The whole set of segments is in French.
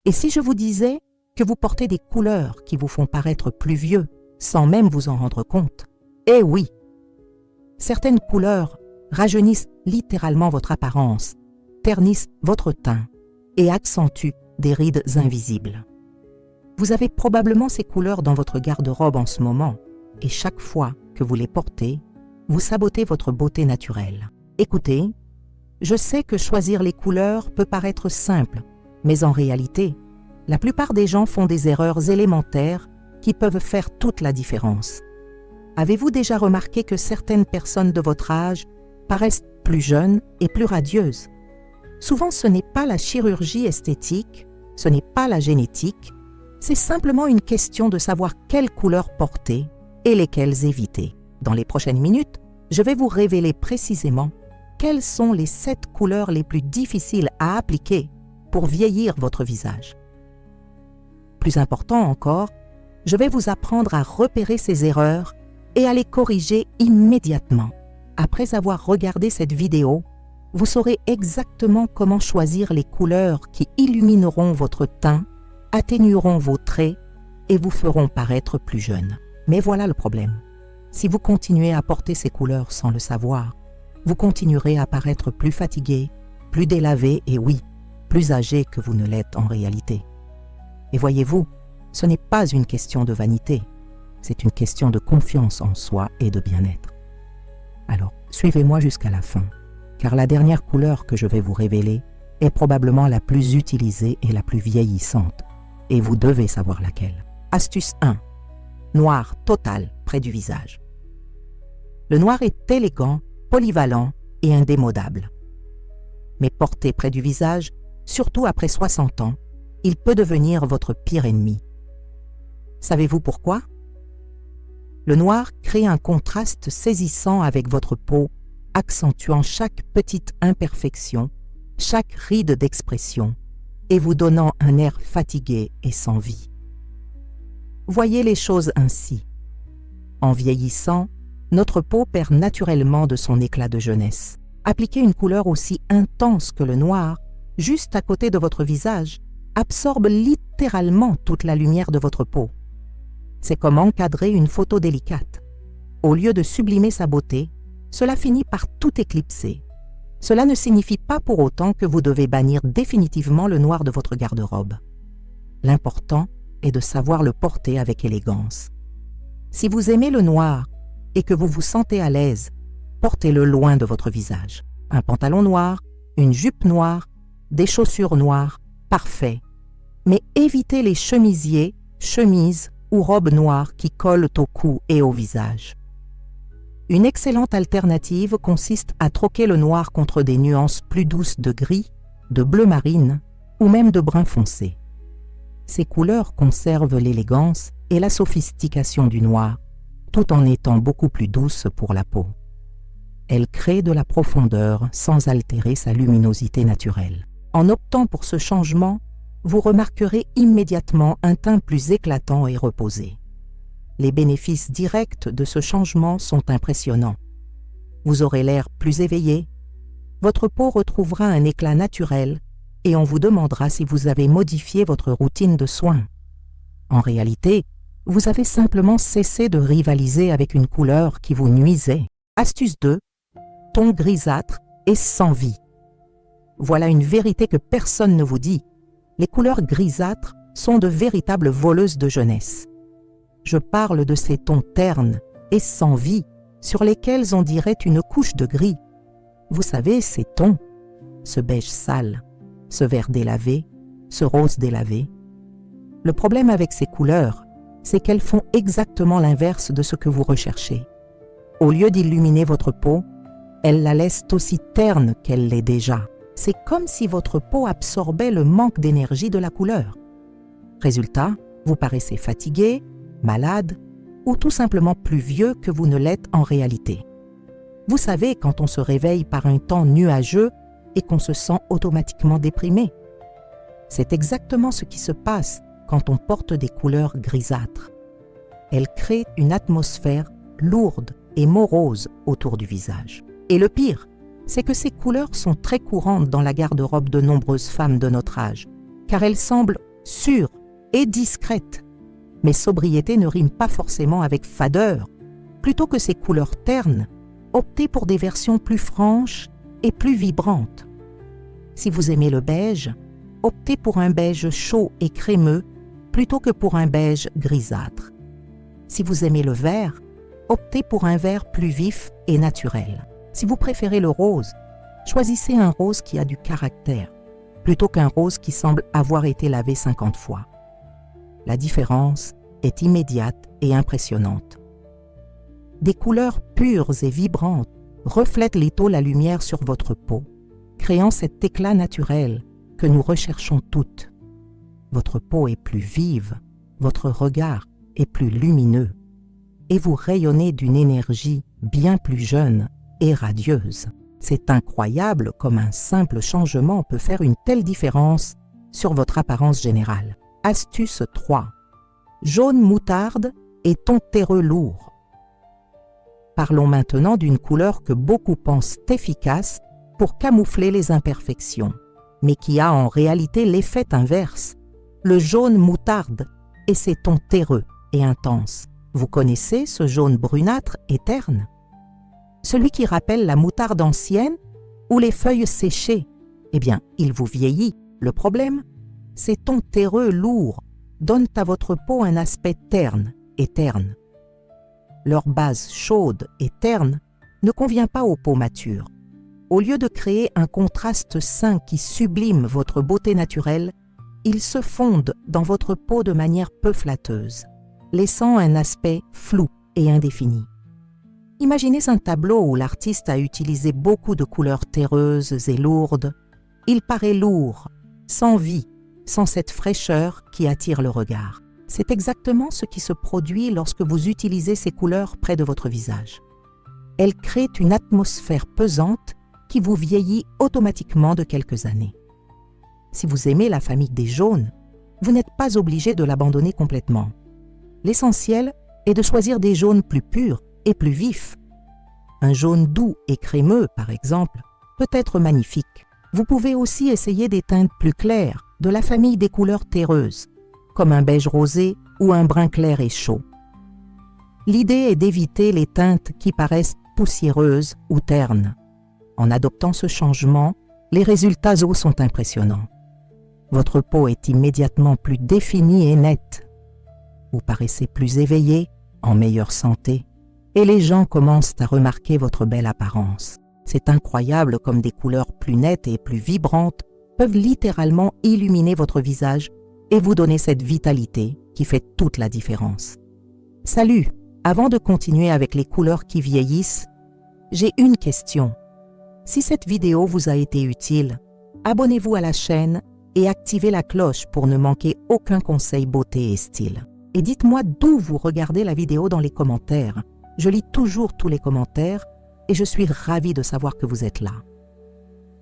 Et si je vous disais que vous portez des couleurs qui vous font paraître plus vieux sans même vous en rendre compte? Eh oui! Certaines couleurs rajeunissent littéralement votre apparence, ternissent votre teint et accentuent des rides invisibles. Vous avez probablement ces couleurs dans votre garde-robe en ce moment et chaque fois que vous les portez, vous sabotez votre beauté naturelle. Écoutez, je sais que choisir les couleurs peut paraître simple, mais en réalité, la plupart des gens font des erreurs élémentaires qui peuvent faire toute la différence. Avez-vous déjà remarqué que certaines personnes de votre âge paraissent plus jeunes et plus radieuses? Souvent, ce n'est pas la chirurgie esthétique, ce n'est pas la génétique, c'est simplement une question de savoir quelles couleurs porter et lesquelles éviter. Dans les prochaines minutes, je vais vous révéler précisément quelles sont les 7 couleurs les plus difficiles à appliquer pour vieillir votre visage. Plus important encore, je vais vous apprendre à repérer ces erreurs et à les corriger immédiatement. Après avoir regardé cette vidéo, vous saurez exactement comment choisir les couleurs qui illumineront votre teint, atténueront vos traits et vous feront paraître plus jeune. Mais voilà le problème. Si vous continuez à porter ces couleurs sans le savoir, vous continuerez à paraître plus fatigué, plus délavé et oui, plus âgé que vous ne l'êtes en réalité. Et voyez-vous, ce n'est pas une question de vanité, c'est une question de confiance en soi et de bien-être. Alors, suivez-moi jusqu'à la fin, car la dernière couleur que je vais vous révéler est probablement la plus utilisée et la plus vieillissante, et vous devez savoir laquelle. Astuce 1. Noir total près du visage. Le noir est élégant, polyvalent et indémodable. Mais porté près du visage, surtout après 60 ans, il peut devenir votre pire ennemi. Savez-vous pourquoi? Le noir crée un contraste saisissant avec votre peau, accentuant chaque petite imperfection, chaque ride d'expression, et vous donnant un air fatigué et sans vie. Voyez les choses ainsi. En vieillissant, notre peau perd naturellement de son éclat de jeunesse. Appliquer une couleur aussi intense que le noir, juste à côté de votre visage, absorbe littéralement toute la lumière de votre peau. C'est comme encadrer une photo délicate. Au lieu de sublimer sa beauté, cela finit par tout éclipser. Cela ne signifie pas pour autant que vous devez bannir définitivement le noir de votre garde-robe. L'important est de savoir le porter avec élégance. Si vous aimez le noir et que vous vous sentez à l'aise, portez-le loin de votre visage. Un pantalon noir, une jupe noire, des chaussures noires, parfait. Mais évitez les chemisiers, chemises ou robes noires qui collent au cou et au visage. Une excellente alternative consiste à troquer le noir contre des nuances plus douces de gris, de bleu marine ou même de brun foncé. Ces couleurs conservent l'élégance et la sophistication du noir, tout en étant beaucoup plus douces pour la peau. Elles créent de la profondeur sans altérer sa luminosité naturelle. En optant pour ce changement, vous remarquerez immédiatement un teint plus éclatant et reposé. Les bénéfices directs de ce changement sont impressionnants. Vous aurez l'air plus éveillé, votre peau retrouvera un éclat naturel et on vous demandera si vous avez modifié votre routine de soins. En réalité, vous avez simplement cessé de rivaliser avec une couleur qui vous nuisait. Astuce 2. Ton grisâtre et sans vie. Voilà une vérité que personne ne vous dit. Les couleurs grisâtres sont de véritables voleuses de jeunesse. Je parle de ces tons ternes et sans vie sur lesquels on dirait une couche de gris. Vous savez, ces tons, ce beige sale, ce vert délavé, ce rose délavé. Le problème avec ces couleurs, c'est qu'elles font exactement l'inverse de ce que vous recherchez. Au lieu d'illuminer votre peau, elles la laissent aussi terne qu'elle l'est déjà. C'est comme si votre peau absorbait le manque d'énergie de la couleur. Résultat, vous paraissez fatigué, malade ou tout simplement plus vieux que vous ne l'êtes en réalité. Vous savez quand on se réveille par un temps nuageux et qu'on se sent automatiquement déprimé. C'est exactement ce qui se passe quand on porte des couleurs grisâtres. Elles créent une atmosphère lourde et morose autour du visage. Et le pire, c'est que ces couleurs sont très courantes dans la garde-robe de nombreuses femmes de notre âge, car elles semblent sûre et discrète. Mais sobriété ne rime pas forcément avec fadeur. Plutôt que ces couleurs ternes, optez pour des versions plus franches et plus vibrantes. Si vous aimez le beige, optez pour un beige chaud et crémeux plutôt que pour un beige grisâtre. Si vous aimez le vert, optez pour un vert plus vif et naturel. Si vous préférez le rose, choisissez un rose qui a du caractère, plutôt qu'un rose qui semble avoir été lavé 50 fois. La différence est immédiate et impressionnante. Des couleurs pures et vibrantes reflètent les taux la lumière sur votre peau, créant cet éclat naturel que nous recherchons toutes. Votre peau est plus vive, votre regard est plus lumineux, et vous rayonnez d'une énergie bien plus jeune et radieuse. C'est incroyable comme un simple changement peut faire une telle différence sur votre apparence générale. Astuce 3. Jaune moutarde et ton terreux lourd. Parlons maintenant d'une couleur que beaucoup pensent efficace pour camoufler les imperfections, mais qui a en réalité l'effet inverse. Le jaune moutarde et ses tons terreux et intenses. Vous connaissez ce jaune brunâtre et terne? Celui qui rappelle la moutarde ancienne ou les feuilles séchées. Eh bien, il vous vieillit. Le problème, ces tons terreux lourds donnent à votre peau un aspect terne et terne. Leur base chaude et terne ne convient pas aux peaux matures. Au lieu de créer un contraste sain qui sublime votre beauté naturelle, ils se fondent dans votre peau de manière peu flatteuse, laissant un aspect flou et indéfini. Imaginez un tableau où l'artiste a utilisé beaucoup de couleurs terreuses et lourdes. Il paraît lourd, sans vie, sans cette fraîcheur qui attire le regard. C'est exactement ce qui se produit lorsque vous utilisez ces couleurs près de votre visage. Elles créent une atmosphère pesante qui vous vieillit automatiquement de quelques années. Si vous aimez la famille des jaunes, vous n'êtes pas obligé de l'abandonner complètement. L'essentiel est de choisir des jaunes plus purs et plus vifs. Un jaune doux et crémeux, par exemple, peut être magnifique. Vous pouvez aussi essayer des teintes plus claires, de la famille des couleurs terreuses, comme un beige rosé ou un brun clair et chaud. L'idée est d'éviter les teintes qui paraissent poussiéreuses ou ternes. En adoptant ce changement, les résultats sont impressionnants. Votre peau est immédiatement plus définie et nette. Vous paraissez plus éveillé, en meilleure santé, et les gens commencent à remarquer votre belle apparence. C'est incroyable comme des couleurs plus nettes et plus vibrantes peuvent littéralement illuminer votre visage et vous donner cette vitalité qui fait toute la différence. Salut! Avant de continuer avec les couleurs qui vieillissent, j'ai une question. Si cette vidéo vous a été utile, abonnez-vous à la chaîne et activez la cloche pour ne manquer aucun conseil beauté et style. Et dites-moi d'où vous regardez la vidéo dans les commentaires. Je lis toujours tous les commentaires et je suis ravie de savoir que vous êtes là.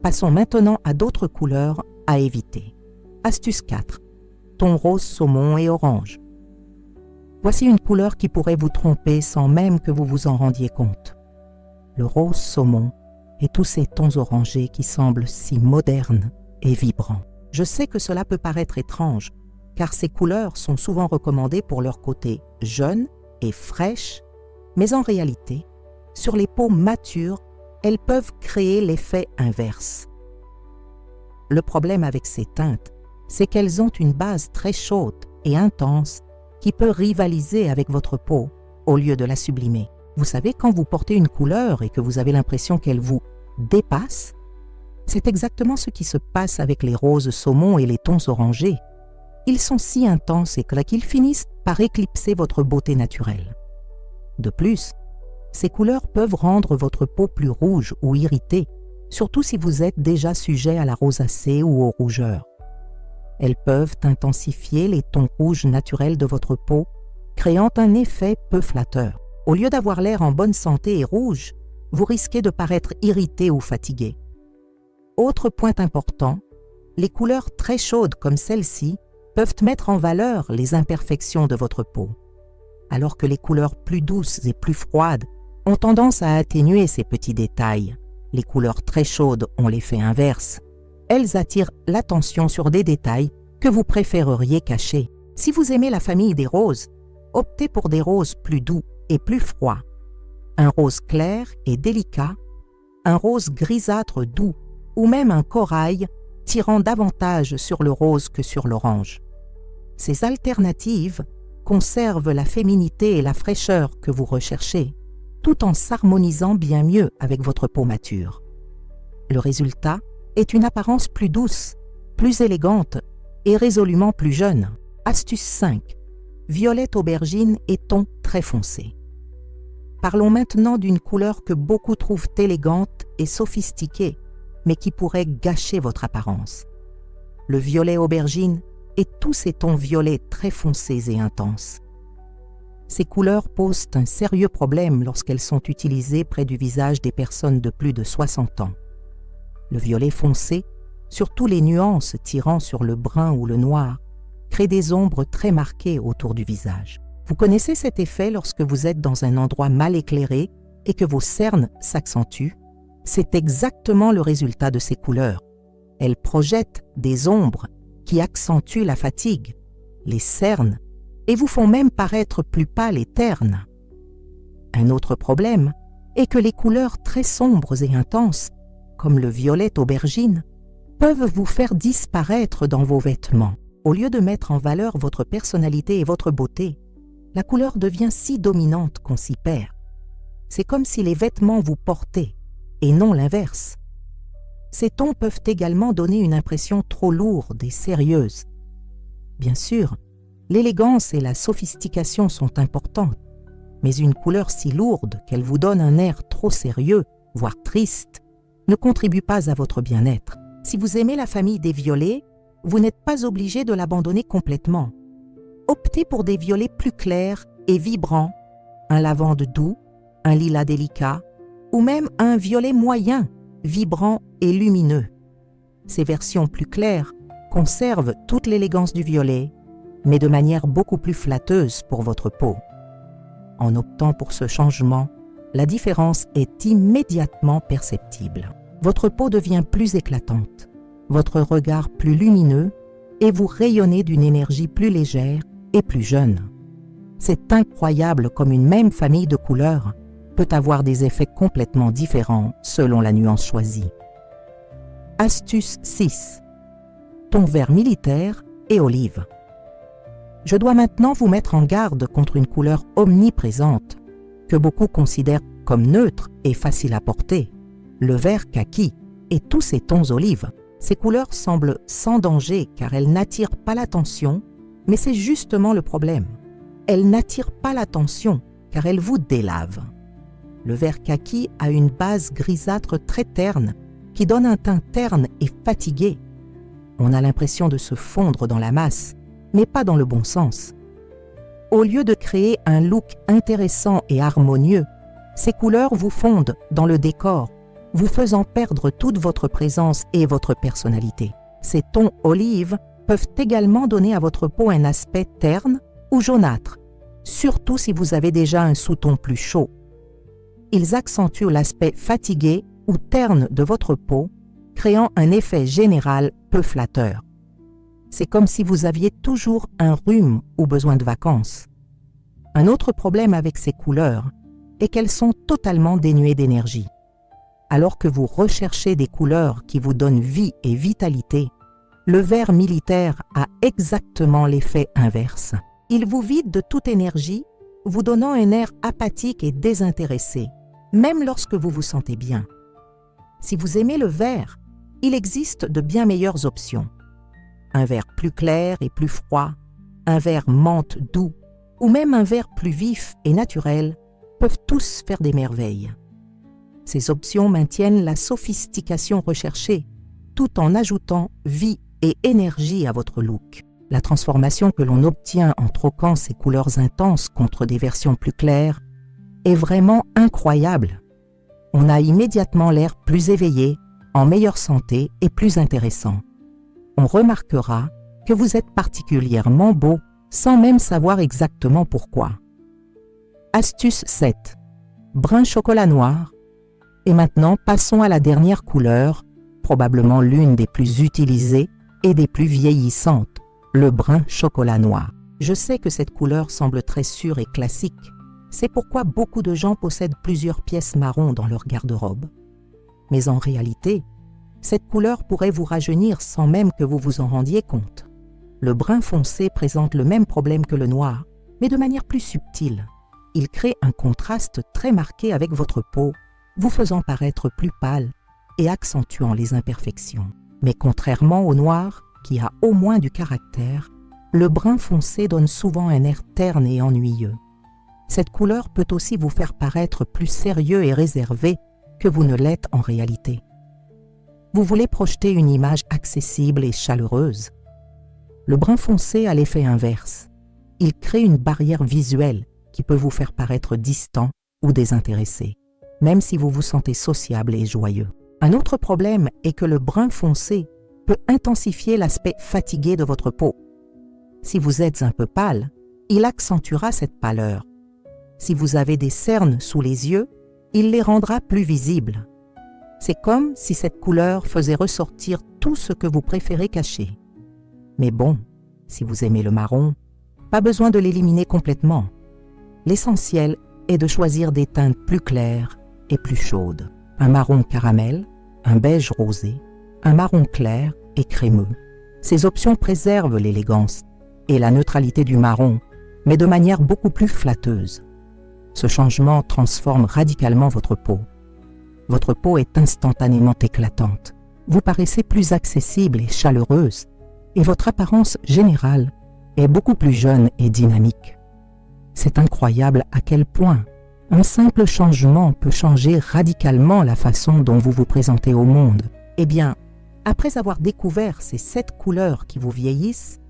Passons maintenant à d'autres couleurs à éviter. Astuce 4. Ton rose saumon et orange. Voici une couleur qui pourrait vous tromper sans même que vous vous en rendiez compte. Le rose saumon et tous ces tons orangés qui semblent si modernes et vibrants. Je sais que cela peut paraître étrange, car ces couleurs sont souvent recommandées pour leur côté jeune et fraîche, mais en réalité, sur les peaux matures, elles peuvent créer l'effet inverse. Le problème avec ces teintes, c'est qu'elles ont une base très chaude et intense qui peut rivaliser avec votre peau au lieu de la sublimer. Vous savez, quand vous portez une couleur et que vous avez l'impression qu'elle vous dépasse, c'est exactement ce qui se passe avec les roses saumon et les tons orangés. Ils sont si intenses et clairs qu'ils finissent par éclipser votre beauté naturelle. De plus, ces couleurs peuvent rendre votre peau plus rouge ou irritée, surtout si vous êtes déjà sujet à la rosacée ou aux rougeurs. Elles peuvent intensifier les tons rouges naturels de votre peau, créant un effet peu flatteur. Au lieu d'avoir l'air en bonne santé et rouge, vous risquez de paraître irrité ou fatigué. Autre point important, les couleurs très chaudes comme celle-ci peuvent mettre en valeur les imperfections de votre peau, alors que les couleurs plus douces et plus froides ont tendance à atténuer ces petits détails. Les couleurs très chaudes ont l'effet inverse. Elles attirent l'attention sur des détails que vous préféreriez cacher. Si vous aimez la famille des roses, optez pour des roses plus doux et plus froids. Un rose clair et délicat, un rose grisâtre doux ou même un corail tirant davantage sur le rose que sur l'orange. Ces alternatives conservent la féminité et la fraîcheur que vous recherchez, tout en s'harmonisant bien mieux avec votre peau mature. Le résultat est une apparence plus douce, plus élégante et résolument plus jeune. Astuce 5. Violette aubergine et ton très foncé. Parlons maintenant d'une couleur que beaucoup trouvent élégante et sophistiquée, mais qui pourrait gâcher votre apparence. Le violet aubergine et tous ces tons violets très foncés et intenses. Ces couleurs posent un sérieux problème lorsqu'elles sont utilisées près du visage des personnes de plus de 60 ans. Le violet foncé, surtout les nuances tirant sur le brun ou le noir, crée des ombres très marquées autour du visage. Vous connaissez cet effet lorsque vous êtes dans un endroit mal éclairé et que vos cernes s'accentuent? C'est exactement le résultat de ces couleurs. Elles projettent des ombres qui accentuent la fatigue, les cernes, et vous font même paraître plus pâle et terne. Un autre problème est que les couleurs très sombres et intenses, comme le violet aubergine, peuvent vous faire disparaître dans vos vêtements. Au lieu de mettre en valeur votre personnalité et votre beauté, la couleur devient si dominante qu'on s'y perd. C'est comme si les vêtements vous portaient, et non l'inverse. Ces tons peuvent également donner une impression trop lourde et sérieuse. Bien sûr, l'élégance et la sophistication sont importantes, mais une couleur si lourde qu'elle vous donne un air trop sérieux, voire triste, ne contribue pas à votre bien-être. Si vous aimez la famille des violets, vous n'êtes pas obligé de l'abandonner complètement. Optez pour des violets plus clairs et vibrants, un lavande doux, un lilas délicat, ou même un violet moyen, vibrant et lumineux. Ces versions plus claires conservent toute l'élégance du violet, mais de manière beaucoup plus flatteuse pour votre peau. En optant pour ce changement, la différence est immédiatement perceptible. Votre peau devient plus éclatante, votre regard plus lumineux et vous rayonnez d'une énergie plus légère et plus jeune. C'est incroyable comme une même famille de couleurs peut avoir des effets complètement différents selon la nuance choisie. Astuce 6. Ton vert militaire et olive. Je dois maintenant vous mettre en garde contre une couleur omniprésente que beaucoup considèrent comme neutre et facile à porter, le vert kaki et tous ces tons olives. Ces couleurs semblent sans danger car elles n'attirent pas l'attention, mais c'est justement le problème. Elles n'attirent pas l'attention car elles vous délavent. Le vert kaki a une base grisâtre très terne qui donne un teint terne et fatigué. On a l'impression de se fondre dans la masse, mais pas dans le bon sens. Au lieu de créer un look intéressant et harmonieux, ces couleurs vous fondent dans le décor, vous faisant perdre toute votre présence et votre personnalité. Ces tons olives peuvent également donner à votre peau un aspect terne ou jaunâtre, surtout si vous avez déjà un sous-ton plus chaud. Ils accentuent l'aspect fatigué ou terne de votre peau, créant un effet général peu flatteur. C'est comme si vous aviez toujours un rhume ou besoin de vacances. Un autre problème avec ces couleurs est qu'elles sont totalement dénuées d'énergie. Alors que vous recherchez des couleurs qui vous donnent vie et vitalité, le vert militaire a exactement l'effet inverse. Il vous vide de toute énergie, vous donnant un air apathique et désintéressé, même lorsque vous vous sentez bien. Si vous aimez le vert, il existe de bien meilleures options. Un vert plus clair et plus froid, un vert menthe doux, ou même un vert plus vif et naturel, peuvent tous faire des merveilles. Ces options maintiennent la sophistication recherchée, tout en ajoutant vie et énergie à votre look. La transformation que l'on obtient en troquant ces couleurs intenses contre des versions plus claires est vraiment incroyable. On a immédiatement l'air plus éveillé, en meilleure santé et plus intéressant. On remarquera que vous êtes particulièrement beau sans même savoir exactement pourquoi. Astuce 7. Brun chocolat noir. Et maintenant, passons à la dernière couleur, probablement l'une des plus utilisées et des plus vieillissantes, Le brun chocolat noir. Je sais que cette couleur semble très sûre et classique. C'est pourquoi beaucoup de gens possèdent plusieurs pièces marron dans leur garde-robe. Mais en réalité, cette couleur pourrait vous rajeunir sans même que vous vous en rendiez compte. Le brun foncé présente le même problème que le noir, mais de manière plus subtile. Il crée un contraste très marqué avec votre peau, vous faisant paraître plus pâle et accentuant les imperfections. Mais contrairement au noir, qui a au moins du caractère, le brun foncé donne souvent un air terne et ennuyeux. Cette couleur peut aussi vous faire paraître plus sérieux et réservé que vous ne l'êtes en réalité. Vous voulez projeter une image accessible et chaleureuse. Le brun foncé a l'effet inverse. Il crée une barrière visuelle qui peut vous faire paraître distant ou désintéressé, même si vous vous sentez sociable et joyeux. Un autre problème est que le brun foncé peut intensifier l'aspect fatigué de votre peau. Si vous êtes un peu pâle, il accentuera cette pâleur. Si vous avez des cernes sous les yeux, il les rendra plus visibles. C'est comme si cette couleur faisait ressortir tout ce que vous préférez cacher. Mais bon, si vous aimez le marron, pas besoin de l'éliminer complètement. L'essentiel est de choisir des teintes plus claires et plus chaudes. Un marron caramel, un beige rosé, un marron clair et crémeux. Ces options préservent l'élégance et la neutralité du marron, mais de manière beaucoup plus flatteuse. Ce changement transforme radicalement votre peau. Votre peau est instantanément éclatante. Vous paraissez plus accessible et chaleureuse, et votre apparence générale est beaucoup plus jeune et dynamique. C'est incroyable à quel point un simple changement peut changer radicalement la façon dont vous vous présentez au monde. Eh bien, après avoir découvert ces 7 couleurs qui vous vieillissent,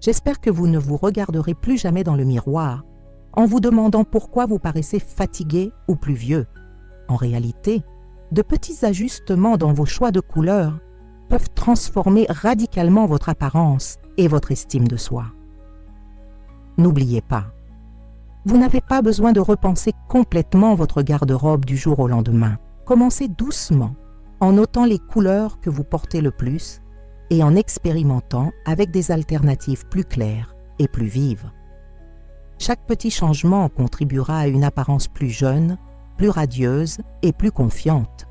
j'espère que vous ne vous regarderez plus jamais dans le miroir en vous demandant pourquoi vous paraissez fatigué ou plus vieux. En réalité, de petits ajustements dans vos choix de couleurs peuvent transformer radicalement votre apparence et votre estime de soi. N'oubliez pas, vous n'avez pas besoin de repenser complètement votre garde-robe du jour au lendemain. Commencez doucement, en notant les couleurs que vous portez le plus et en expérimentant avec des alternatives plus claires et plus vives. Chaque petit changement contribuera à une apparence plus jeune, plus radieuse et plus confiante.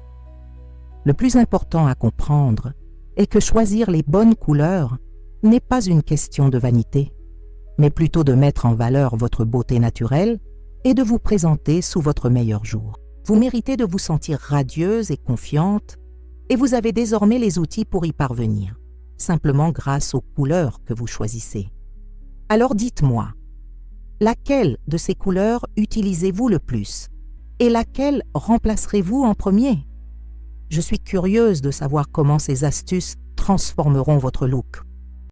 Le plus important à comprendre est que choisir les bonnes couleurs n'est pas une question de vanité, mais plutôt de mettre en valeur votre beauté naturelle et de vous présenter sous votre meilleur jour. Vous méritez de vous sentir radieuse et confiante, et vous avez désormais les outils pour y parvenir, simplement grâce aux couleurs que vous choisissez. Alors dites-moi, laquelle de ces couleurs utilisez-vous le plus et laquelle remplacerez-vous en premier? Je suis curieuse de savoir comment ces astuces transformeront votre look.